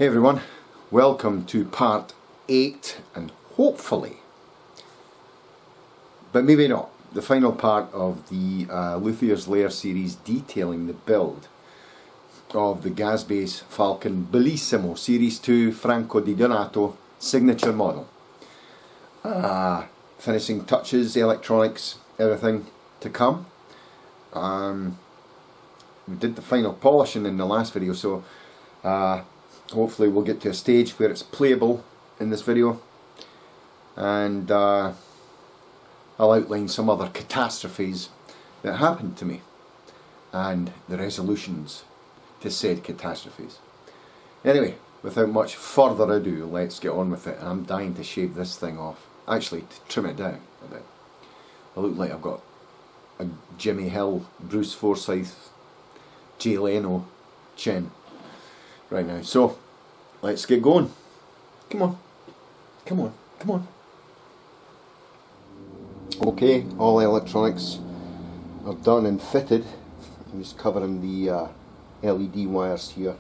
Hey everyone, welcome to part 8 and hopefully, but maybe not, the final part of the Luthier's Lair series detailing the build of the GazzBass Falcon Bellissimo Series 2 Franco di Donato signature model. Finishing touches, electronics, everything to come. We did the final polishing in the last video, so hopefully we'll get to a stage where it's playable in this video, and I'll outline some other catastrophes that happened to me and the resolutions to said catastrophes. Anyway, without much further ado, let's get on with it. I'm dying to shave this thing off, actually to trim it down a bit. I look like I've got a Jimmy Hill, Bruce Forsyth, Jay Leno chin right now. So let's get going. Come on, come on, come on. Okay, all electronics are done and fitted. I'm just covering the LED wires here,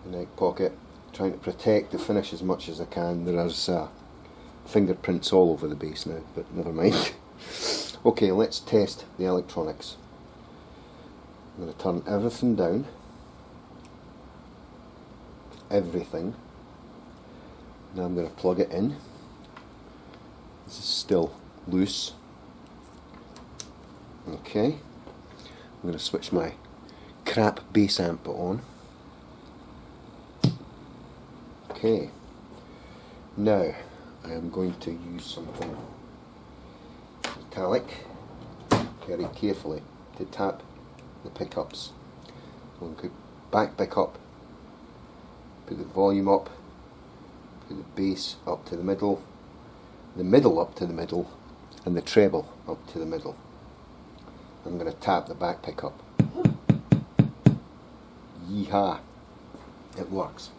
the neck pocket, trying to protect the finish as much as I can. There's fingerprints all over the base now, but never mind. Okay, let's test the electronics. I'm going to turn everything down. Everything. Now I'm going to plug it in. This is still loose. Okay. I'm going to switch my crap bass amp on. Okay. Now I am going to use something metallic very carefully to tap the pickups. I'm going to back pick up, put the volume up, put the bass up to the middle up to the middle, and the treble up to the middle. I'm going to tap the back pickup. Yeehaw! It works.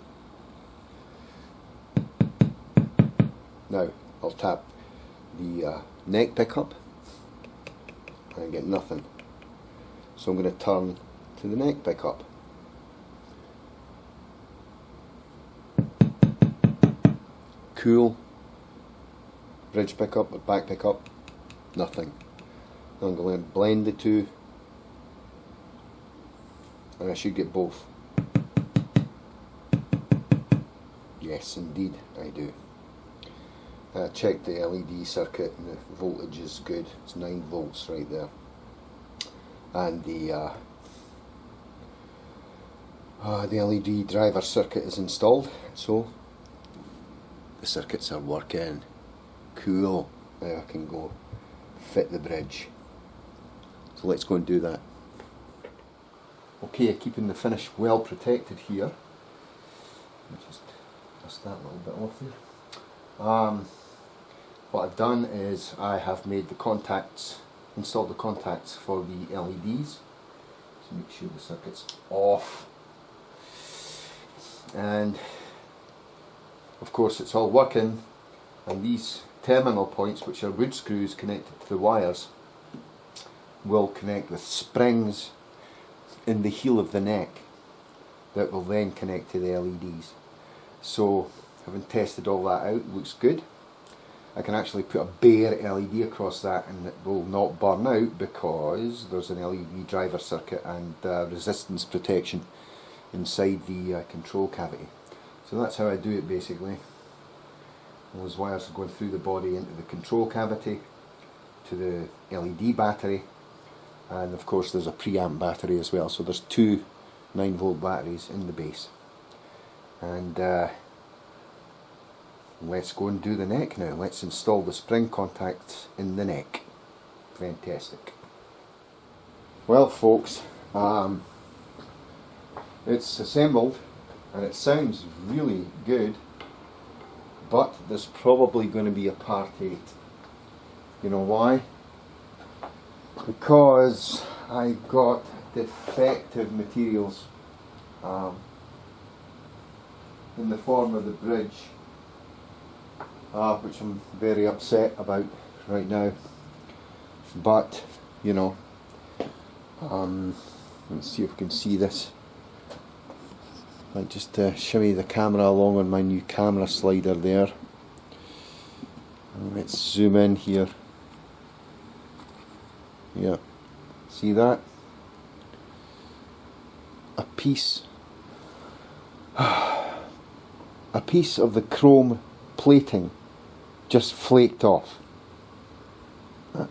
Now I'll tap the neck pickup and I get nothing. So I'm going to turn to the neck pickup. Cool. Bridge pickup or back pickup, nothing. I'm going to blend the two, and I should get both. Yes, indeed, I do. Check the LED circuit, and the voltage is good. It's 9 volts right there, and the LED driver circuit is installed. So the circuits are working. Cool. Now I can go fit the bridge. So let's go and do that. Okay, keeping the finish well protected here. Just dust that a little bit off there. What I've done is I have made the contacts, installed the contacts for the LEDs. So make sure the circuit's off. And of course it's all working, and these terminal points, which are wood screws connected to the wires, will connect with springs in the heel of the neck that will then connect to the LEDs. So having tested all that out, it looks good. I can actually put a bare LED across that and it will not burn out because there's an LED driver circuit and resistance protection inside the control cavity. So that's how I do it basically. Those wires are going through the body into the control cavity, to the LED battery, and of course there's a preamp battery as well. So there's 2 9-volt batteries in the base. And let's go and do the neck now. Let's install the spring contacts in the neck. Fantastic. Well folks, it's assembled and it sounds really good. But there's probably going to be a part 8. You know why? Because I got defective materials in the form of the bridge, which I'm very upset about right now. But, you know, let's see if we can see this. Like just to shimmy the camera along on my new camera slider there. And let's zoom in here. Yeah, see that? A piece of the chrome plating just flaked off.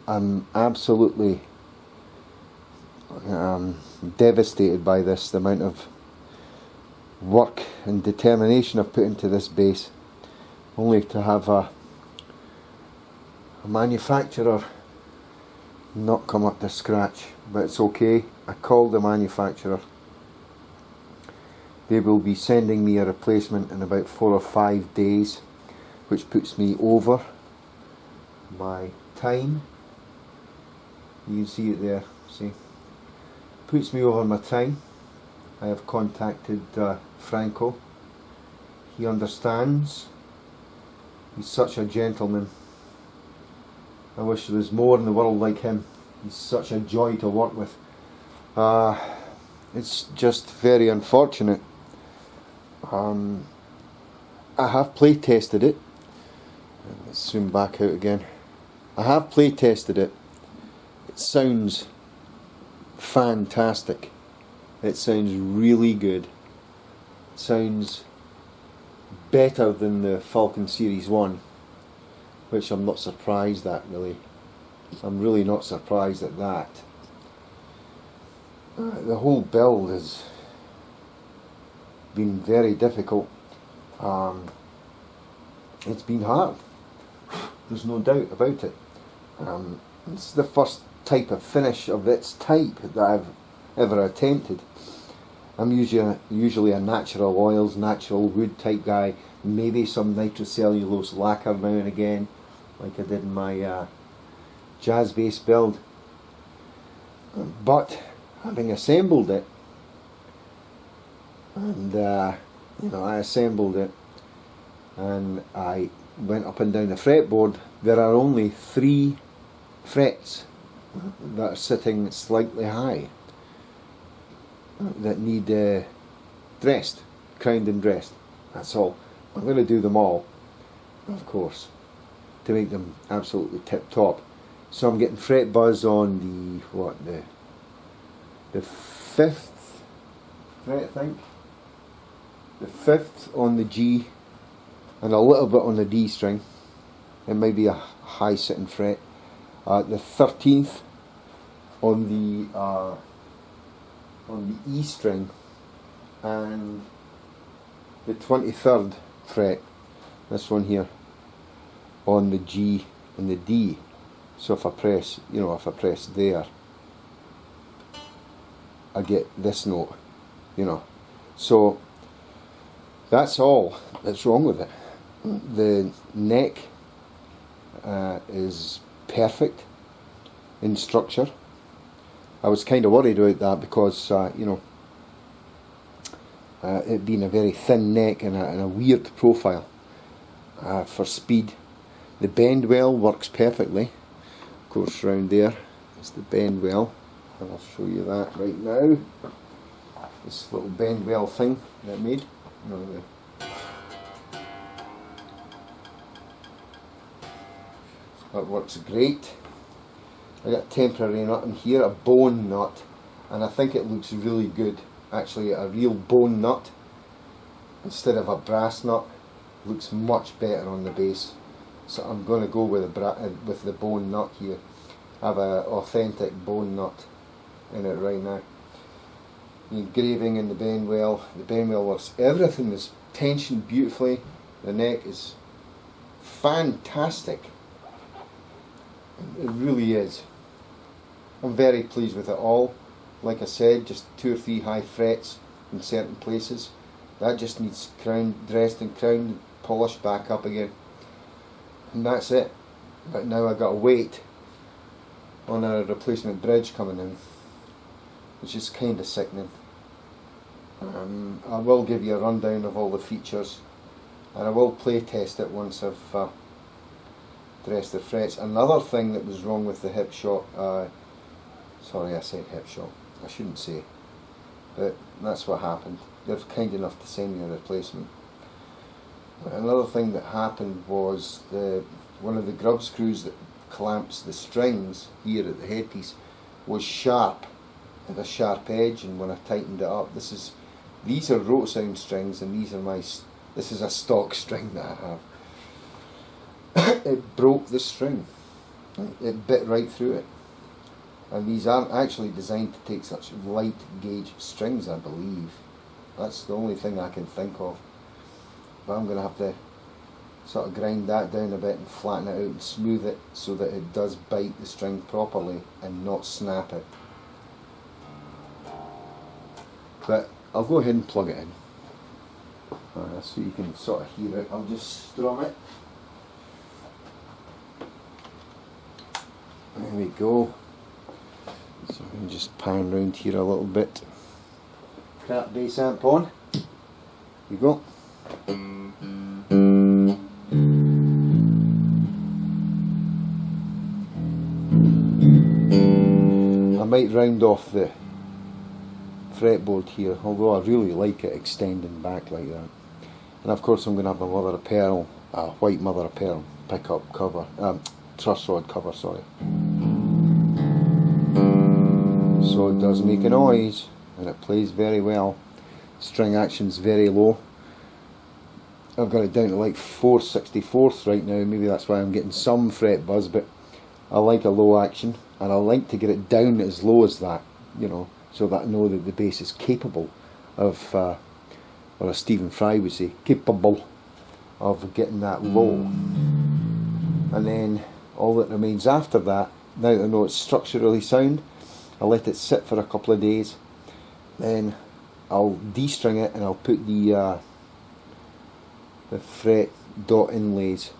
I'm absolutely devastated by this, the amount of work and determination I've put into this bass, only to have a manufacturer not come up to scratch. But it's okay, I called the manufacturer. They will be sending me a replacement in about 4 or 5 days, which puts me over my time. You can see it there, see? Puts me over my time. I have contacted Franco. He understands. He's such a gentleman. I wish there was more in the world like him. He's such a joy to work with. It's just very unfortunate. I have play tested it. Let's zoom back out again. I have play tested it. It sounds fantastic. It sounds really good. It sounds better than the Falcon Series 1, which I'm not surprised at, really. I'm really not surprised at that. The whole build has been very difficult. It's been hard. There's no doubt about it. It's the first type of finish of its type that I've ever attempted. I'm usually a natural oils, natural wood type guy, maybe some nitrocellulose lacquer now and again, like I did in my GazzBass build. But having assembled it, and I assembled it and I went up and down the fretboard, there are only 3 frets that are sitting slightly high that need dressed, crowned and dressed. That's all. I'm going to do them all, of course, to make them absolutely tip top. So I'm getting fret buzz on the 5th fret, I think. The 5th on the G, and a little bit on the D string. It may be a high sitting fret. The 13th on the E string, and the 23rd fret, this one here, on the G and the D. So if I press, if I press there, I get this note, So that's all that's wrong with it. The neck is perfect in structure. I was kind of worried about that because, it being a very thin neck and a weird profile for speed. The bend well works perfectly. Of course, round there is the bend well, and I'll show you that right now. This little bend well thing that I made. That works great. I got a temporary nut in here, a bone nut, and I think it looks really good. Actually, a real bone nut instead of a brass nut looks much better on the bass. So I'm going to go with the bone nut here. I have an authentic bone nut in it right now. The engraving in the bend well works. Everything is tensioned beautifully. The neck is fantastic. It really is. I'm very pleased with it all. Like I said, just 2 or 3 high frets in certain places. That just needs dressed and crowned, polished back up again. And that's it. But now I've got to wait on a replacement bridge coming in, which is kind of sickening. I will give you a rundown of all the features, and I will play test it once I've dressed the frets. Another thing that was wrong with the hip shot, sorry I said hip shot, I shouldn't say, but that's what happened. they're kind enough to send me a replacement. Another thing that happened was one of the grub screws that clamps the strings here at the headpiece was sharp, had a sharp edge, and when I tightened it up, these are rote sound strings, and this is a stock string that I have. It broke the string. It bit right through it. And these aren't actually designed to take such light gauge strings, I believe. That's the only thing I can think of. But I'm going to have to sort of grind that down a bit and flatten it out and smooth it so that it does bite the string properly and not snap it. But I'll go ahead and plug it in so you can sort of hear it. I'll just strum it. There we go. So I can just pan round here a little bit. Crap bass amp on. Here we go. I might round off the fretboard here, although I really like it extending back like that. And of course I'm going to have a mother of pearl, a white mother of pearl pickup cover, truss rod cover, sorry. So it does make a noise and it plays very well. String action's very low. I've got it down to like 4/64 right now, maybe that's why I'm getting some fret buzz, but I like a low action and I like to get it down as low as that, you know, so that I know that the bass is capable of, or as Stephen Fry would say, capable of getting that low. And then all that remains after that, now that I know it's structurally sound, I'll let it sit for a couple of days, then I'll de-string it and I'll put the fret dot inlays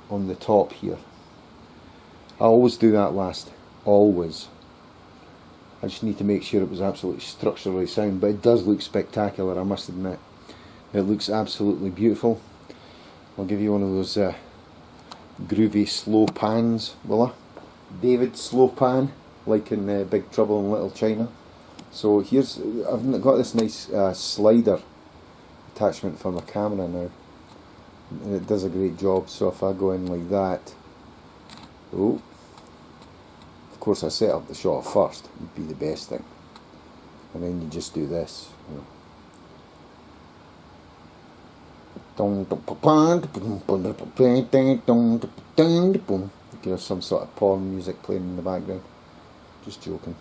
on the top here. I always do that last, always. I just need to make sure it was absolutely structurally sound, but it does look spectacular, I must admit. It looks absolutely beautiful. I'll give you one of those groovy slow pans, will I? David slow pan, like in Big Trouble in Little China. So here's, I've got this nice slider attachment for my camera now, and it does a great job. So if I go in like that, oh, of course I set up the shot first, would be the best thing, and then you just do this, you know. You know, some sort of porn music playing in the background. Just joking.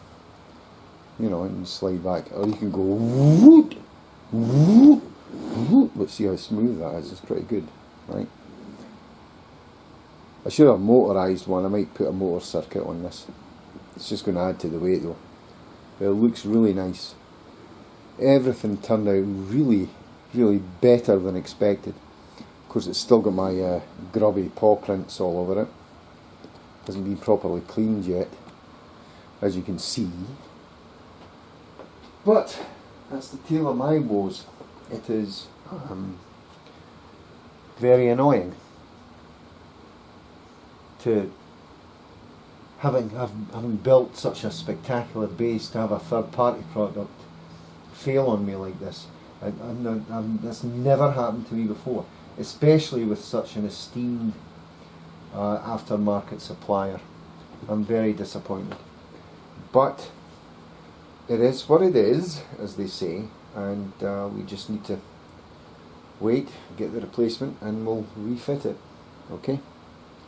You know, and you slide back, or you can go whoop, whoop, whoop. Let's see how smooth that is. It's pretty good, right? I should have motorised one. I might put a motor circuit on this. It's just going to add to the weight though. But it looks really nice. Everything turned out really, really better than expected. Of course, it's still got my grubby paw prints all over it. Hasn't been properly cleaned yet, as you can see. But that's the tale of my woes. It is very annoying to having built such a spectacular bass to have a third-party product fail on me like this. That's never happened to me before, especially with such an esteemed aftermarket supplier. I'm very disappointed, but it is what it is, as they say, and we just need to wait, get the replacement, and we'll refit it. Okay?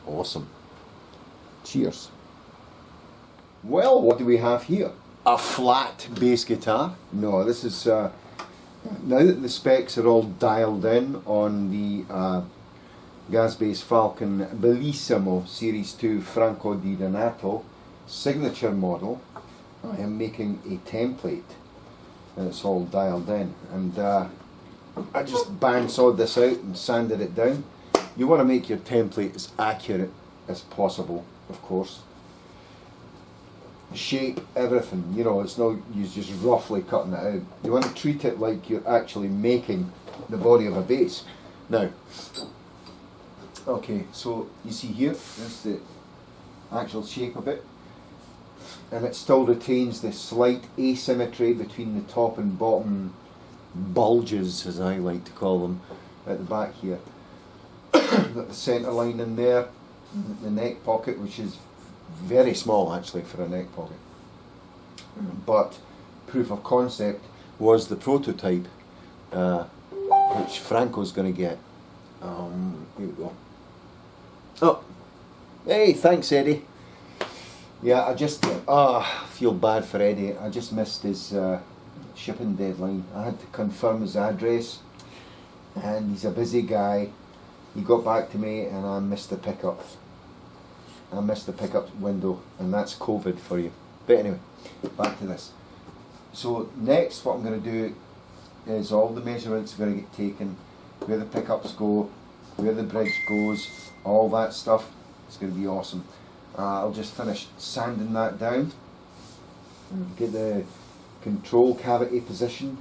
Awesome. Cheers. Well, what do we have here? A flat bass guitar. No, this is now that the specs are all dialed in on the GazzBass Falcon Bellissimo Series 2 Franco di Donato signature model. I am making a template, and it's all dialed in, and I just bandsawed this out and sanded it down. You want to make your template as accurate as possible, of course. Shape, everything, you know, it's no use just roughly cutting it out. You want to treat it like you're actually making the body of a bass. Now, okay, so you see here, that's the actual shape of it, and it still retains the slight asymmetry between the top and bottom bulges, as I like to call them, at the back here. Got the centre line in there, the neck pocket, which is very small actually for a neck pocket. But proof of concept was the prototype, which Franco's going to get. Here we go. Oh, hey, thanks Eddie. Yeah, I just feel bad for Eddie. I just missed his shipping deadline. I had to confirm his address, and he's a busy guy. He got back to me, and I missed the pickup. I missed the pickup window, and that's COVID for you. But anyway, back to this. So next, what I'm going to do is all the measurements are going to get taken, where the pickups go, where the bridge goes, all that stuff. It's going to be awesome. I'll just finish sanding that down, get the control cavity position.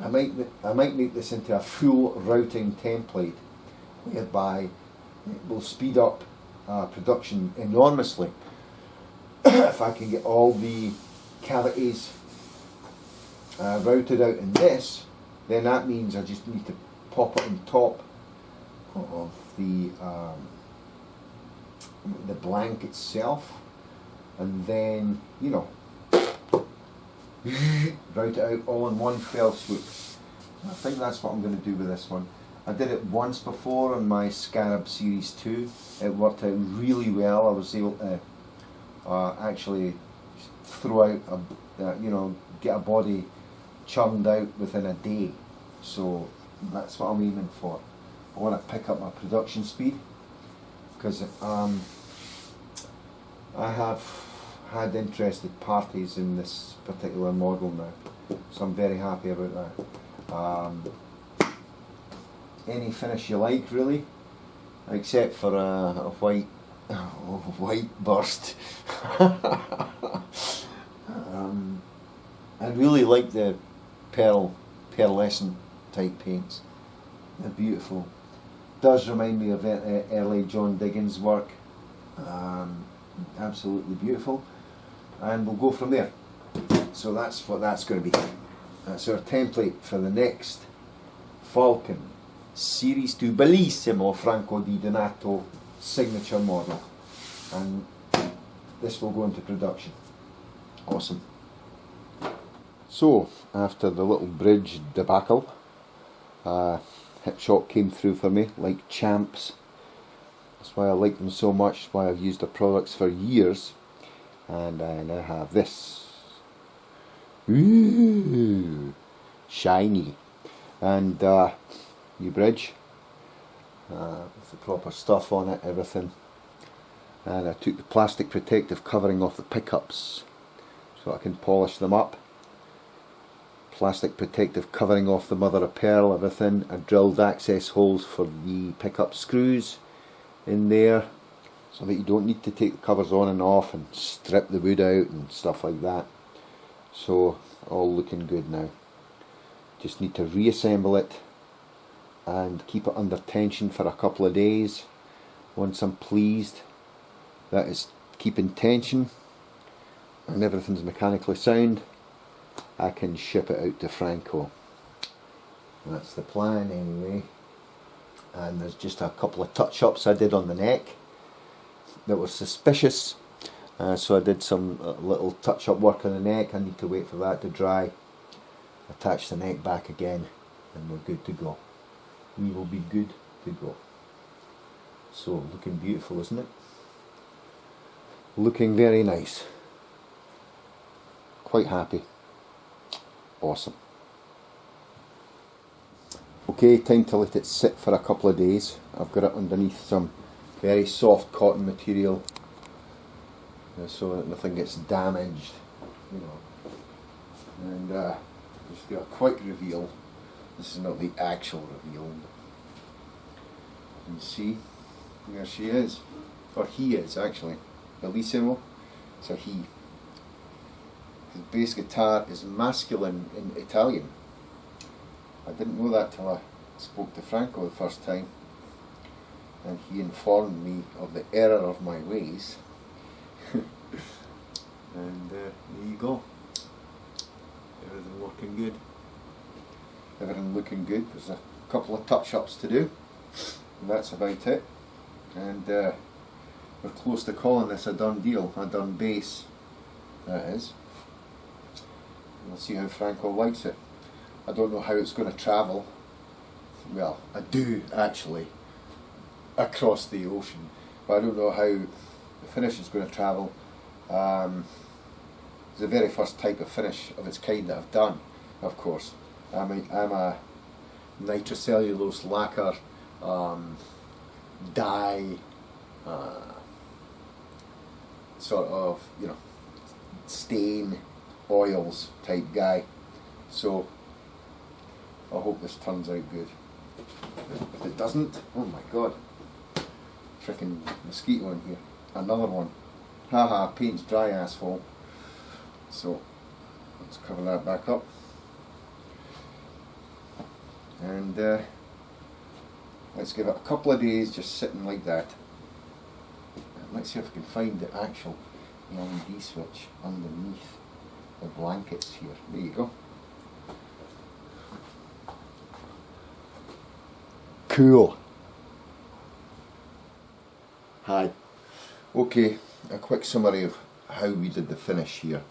I might make this into a full routing template, whereby it will speed up production enormously. If I can get all the cavities routed out in this, then that means I just need to pop it on top of the blank itself, and then, you know, route it out all in one fell swoop. I think that's what I'm going to do with this one. I did it once before on my Scarab Series 2. It worked out really well. I was able to actually throw out you know, get a body churned out within a day. So that's what I'm aiming for. I want to pick up my production speed, because I have had interested parties in this particular model now, so I'm very happy about that. Any finish you like, really, except for a white burst. I really like the pearlescent type paints. They're beautiful. Does remind me of early John Diggins work. Absolutely beautiful, and we'll go from there. So that's what that's going to be. That's our template for the next Falcon Series 2 Bellissimo Franco di Donato signature model, and this will go into production. Awesome. So after the little bridge debacle, Hip Shop came through for me like champs. That's why I like them so much, why I've used their products for years, and I now have this. Ooh, shiny. And new bridge, with the proper stuff on it, everything. And I took the plastic protective covering off the pickups so I can polish them up. Plastic protective covering off the mother of pearl, everything. I drilled access holes for the pickup screws in there, so that you don't need to take the covers on and off and strip the wood out and stuff like that. So all looking good now. Just need to reassemble it and keep it under tension for a couple of days. Once I'm pleased that it's keeping tension and everything's mechanically sound, I can ship it out to Franco. That's the plan anyway. And there's just a couple of touch-ups I did on the neck that were suspicious, so I did some little touch-up work on the neck. I need to wait for that to dry, attach the neck back again, and we're good to go. We will be good to go. So looking beautiful, isn't it? Looking very nice. Quite happy. Awesome. Okay, time to let it sit for a couple of days. I've got it underneath some very soft cotton material, so that nothing gets damaged, you know. And just do a quick reveal. This is not the actual reveal. You see, there she is, or he is actually. Bellissimo, it's a he. His bass guitar is masculine in Italian. I didn't know that till I spoke to Franco the first time, and he informed me of the error of my ways. And there you go. Everything working good. everything looking good. There's a couple of touch-ups to do, and that's about it. And we're close to calling this a done deal, a done bass, that is. We'll see how Franco likes it. I don't know how it's going to travel. Well, I do actually, across the ocean, but I don't know how the finish is going to travel. It's the very first type of finish of its kind that I've done, of course. I'm a nitrocellulose lacquer dye sort of, you know, stain oils type guy, so I hope this turns out good. If it doesn't, oh my god, freaking mosquito in here, another one, haha, paint's dry, asshole. So let's cover that back up, and let's give it a couple of days just sitting like that. Let's see if I can find the actual LED switch underneath the blankets here. There you go. Cool. Hi. Okay, a quick summary of how we did the finish here.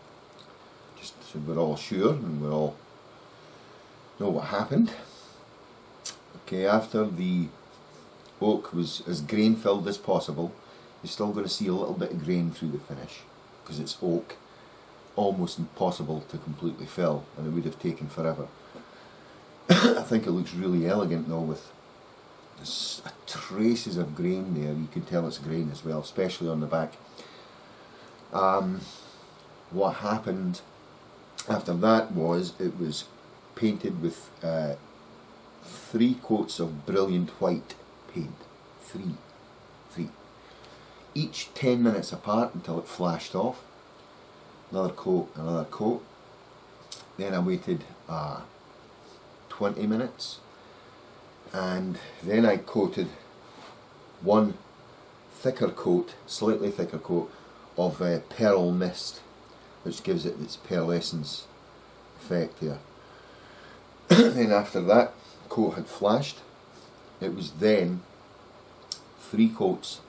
Just so we're all sure and we all know what happened. Okay, after the oak was as grain filled as possible, you're still going to see a little bit of grain through the finish because it's oak, almost impossible to completely fill, and it would have taken forever. I think it looks really elegant though, with traces of grain there. You can tell it's grain as well, especially on the back. What happened after that was it was painted with 3 coats of brilliant white paint. Three. Each 10 minutes apart until it flashed off. Another coat, another coat. Then I waited 20 minutes, and then I coated one thicker coat, slightly thicker coat of pearl mist, which gives it its pearlescence effect there. Then after that coat had flashed, it was then 3 coats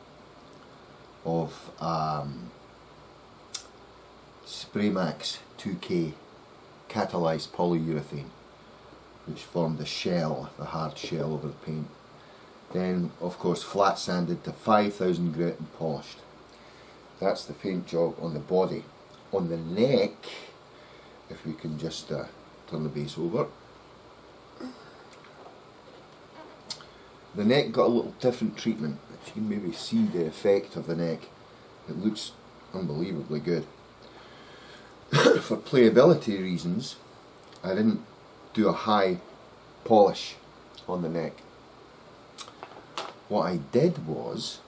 of Spraymax 2K catalyzed polyurethane, which formed the shell, the hard shell over the paint. Then of course flat sanded to 5000 grit and polished. That's the paint job on the body. On the neck, if we can just turn the base over, the neck got a little different treatment. You can maybe see the effect of the neck. It looks unbelievably good. For playability reasons, I didn't do a high polish on the neck. What I did was,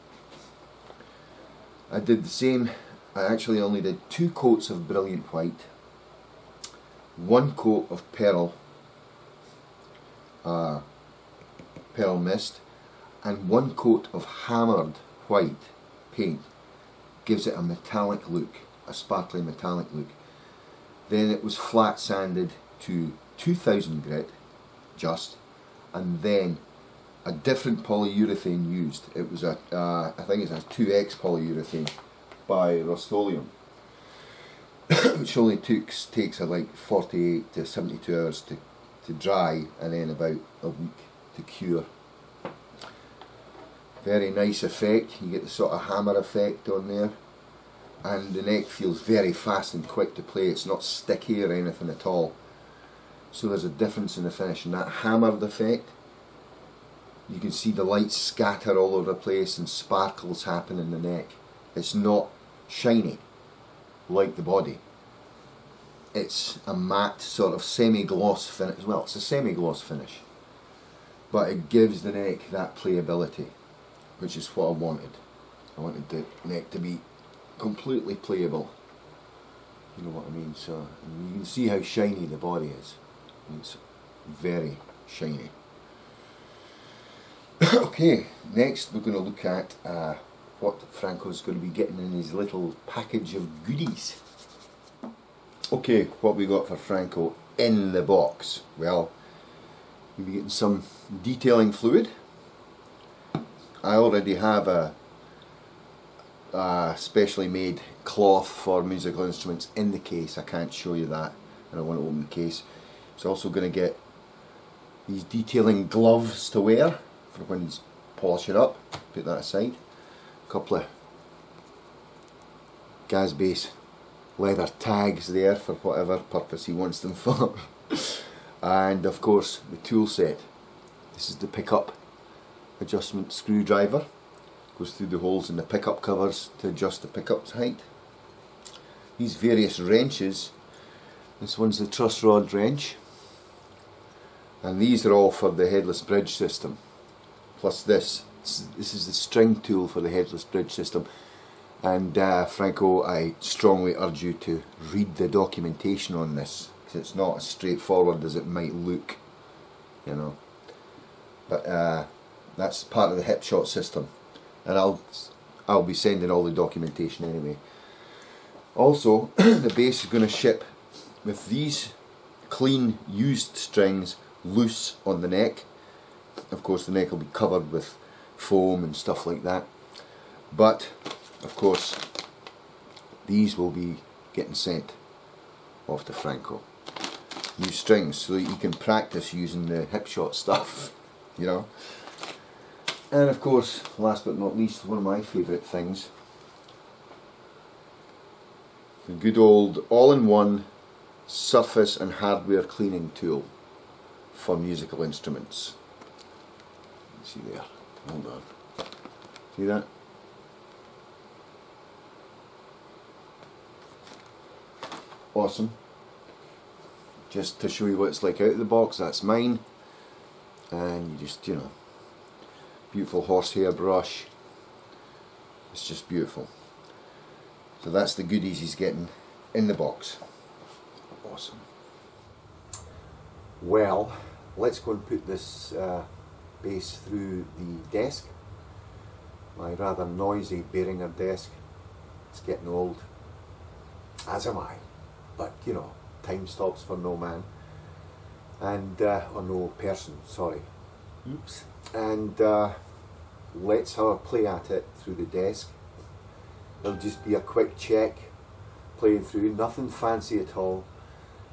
I did the same. I actually only did 2 coats of brilliant white, 1 coat of pearl mist, and 1 coat of hammered white paint. Gives it a metallic look, a sparkly metallic look. Then it was flat sanded to 2000 grit just, and then a different polyurethane used. It was a I think it's a 2X polyurethane by Rust-Oleum, which only takes like 48 to 72 hours to dry, and then about a week to cure. Very nice effect. You get the sort of hammer effect on there, and the neck feels very fast and quick to play. It's not sticky or anything at all. So there's a difference in the finish, and that hammered effect, you can see the lights scatter all over the place and sparkles happen in the neck. It's not shiny like the body. It's a matte sort of semi-gloss finish. Well, it's a semi-gloss finish, but it gives the neck that playability, which is what I wanted. I wanted the neck to be completely playable. You know what I mean? So you can see how shiny the body is. It's very shiny. Okay, next we're going to look at what Franco's going to be getting in his little package of goodies. Okay, what we got for Franco in the box? Well, You'll be getting some detailing fluid. I already have a specially made cloth for musical instruments in the case. I can't show you that, and I want to open the case. It's also going to get these detailing gloves to wear for when he's polishing up. Put that aside. A couple of GazzBass leather tags there for whatever purpose he wants them for. And of course the tool set. This is the pickup adjustment screwdriver. Goes through the holes in the pickup covers to adjust the pickup's height. These various wrenches. This one's the truss rod wrench, and these are all for the headless bridge system. Plus this is the string tool for the headless bridge system. And Franco, I strongly urge you to read the documentation on this, because it's not as straightforward as it might look, you know. But that's part of the hip shot system, and I'll be sending all the documentation anyway. Also, the bass is going to ship with these clean used strings loose on the neck. Of course the neck will be covered with foam and stuff like that, but of course these will be getting sent off to Franco. New strings, so that you can practice using the hip shot stuff, you know. And of course, last but not least, one of my favourite things, the good old all-in-one surface and hardware cleaning tool for musical instruments. See there, hold on, see that? Awesome. Just to show you what it's like out of the box, that's mine. And you just, you know, beautiful horsehair brush. It's just beautiful. So that's the goodies he's getting in the box. Awesome. Well, let's go and put this bass through the desk. My rather noisy Behringer desk. It's getting old, as am I. But you know, time stops for no man, and or no person, sorry. Oops. And let's have a play at it through the desk. It'll just be a quick check, playing through, nothing fancy at all,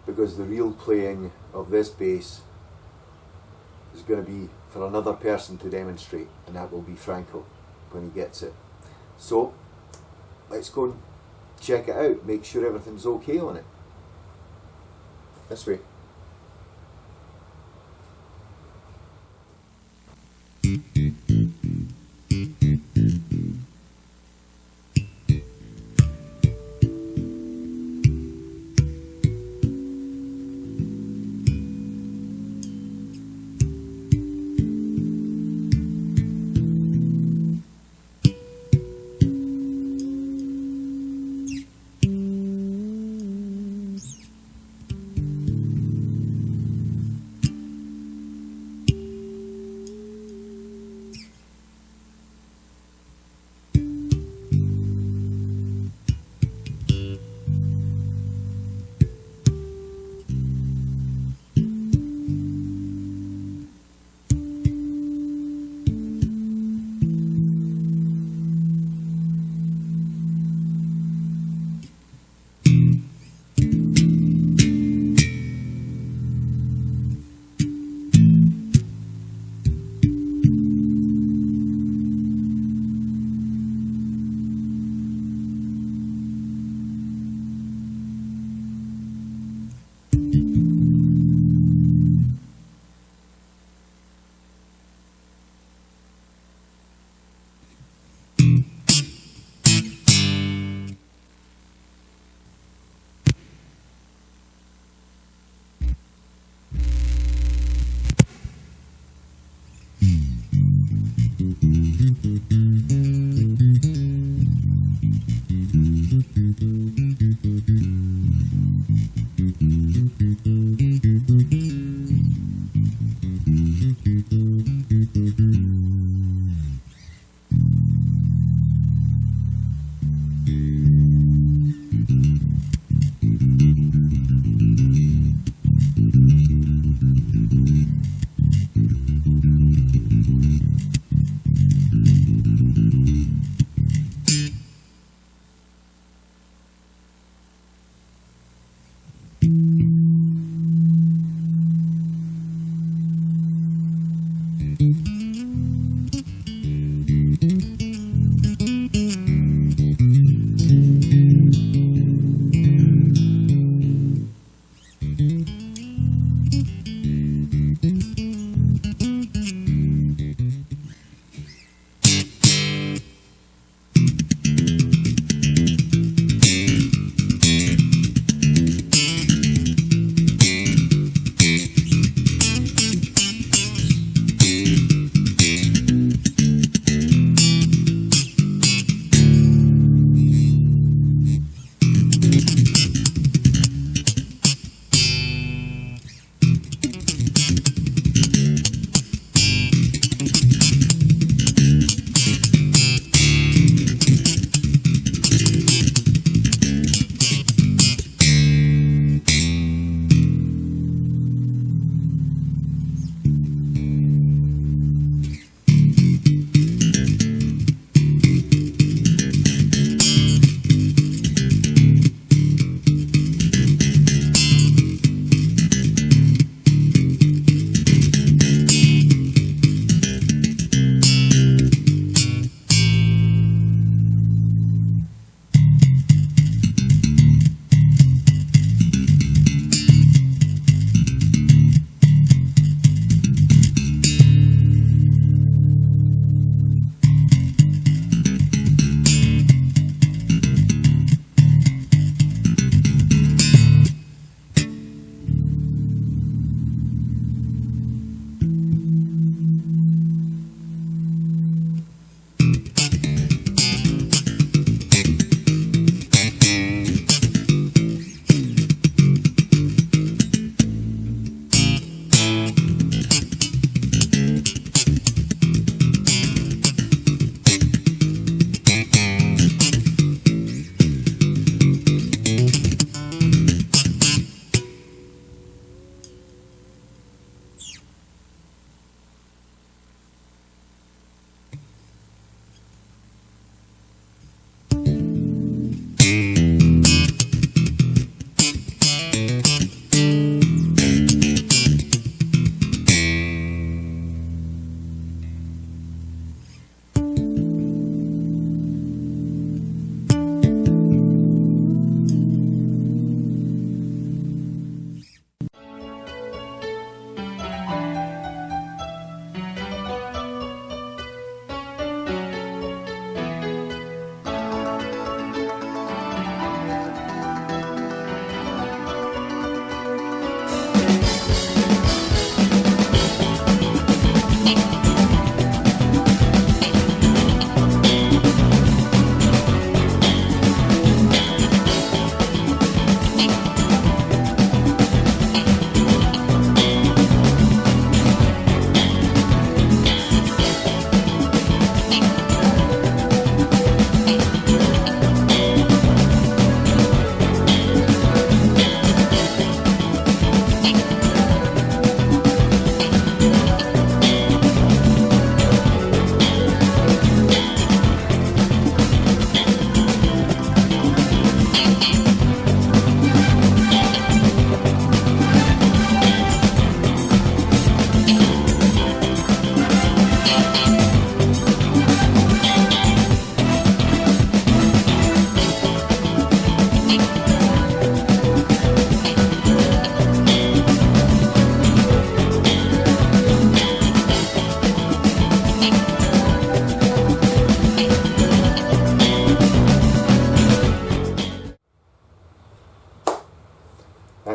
because the real playing of this bass is going to be for another person to demonstrate, and that will be Franco when he gets it. So let's go and check it out, make sure everything's okay on it. This way.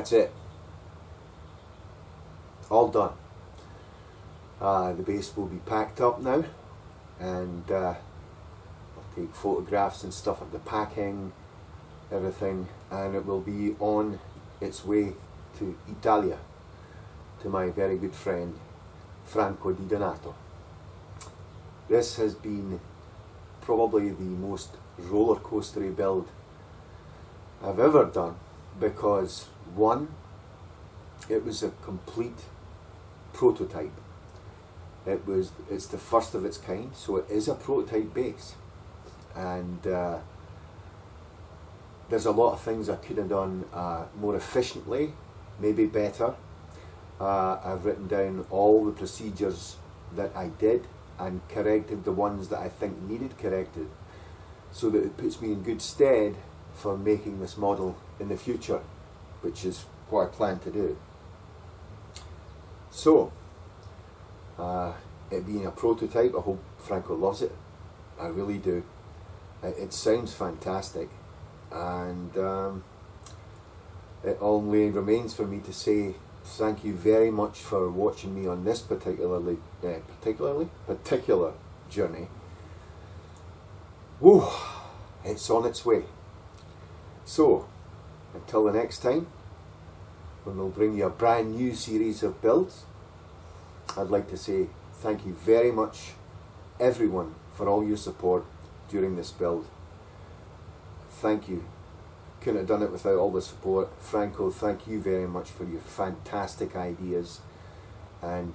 that's it. All done. The bass will be packed up now, and I'll take photographs and stuff of the packing, everything, and it will be on its way to Italia, to my very good friend Franco Di Donato. This has been probably the most roller coastery build I've ever done, because one, it was a complete prototype. It's the first of its kind, so it is a prototype bass, and there's a lot of things I could have done more efficiently, maybe better. I've written down all the procedures that I did and corrected the ones that I think needed corrected, so that it puts me in good stead for making this model in the future, which is what I plan to do. So, it being a prototype, I hope Franco loves it. I really do. It sounds fantastic, and it only remains for me to say thank you very much for watching me on this particular journey. Woo! It's on its way. So, until the next time, when we'll bring you a brand new series of builds, I'd like to say thank you very much, everyone, for all your support during this build. Thank you. Couldn't have done it without all the support. Franco, thank you very much for your fantastic ideas, and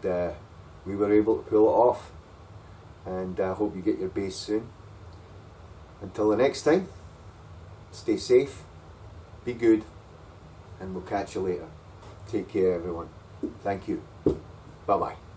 we were able to pull it off, and I hope you get your bass soon. Until the next time, stay safe, be good, and we'll catch you later. Take care, everyone. Thank you. Bye-bye.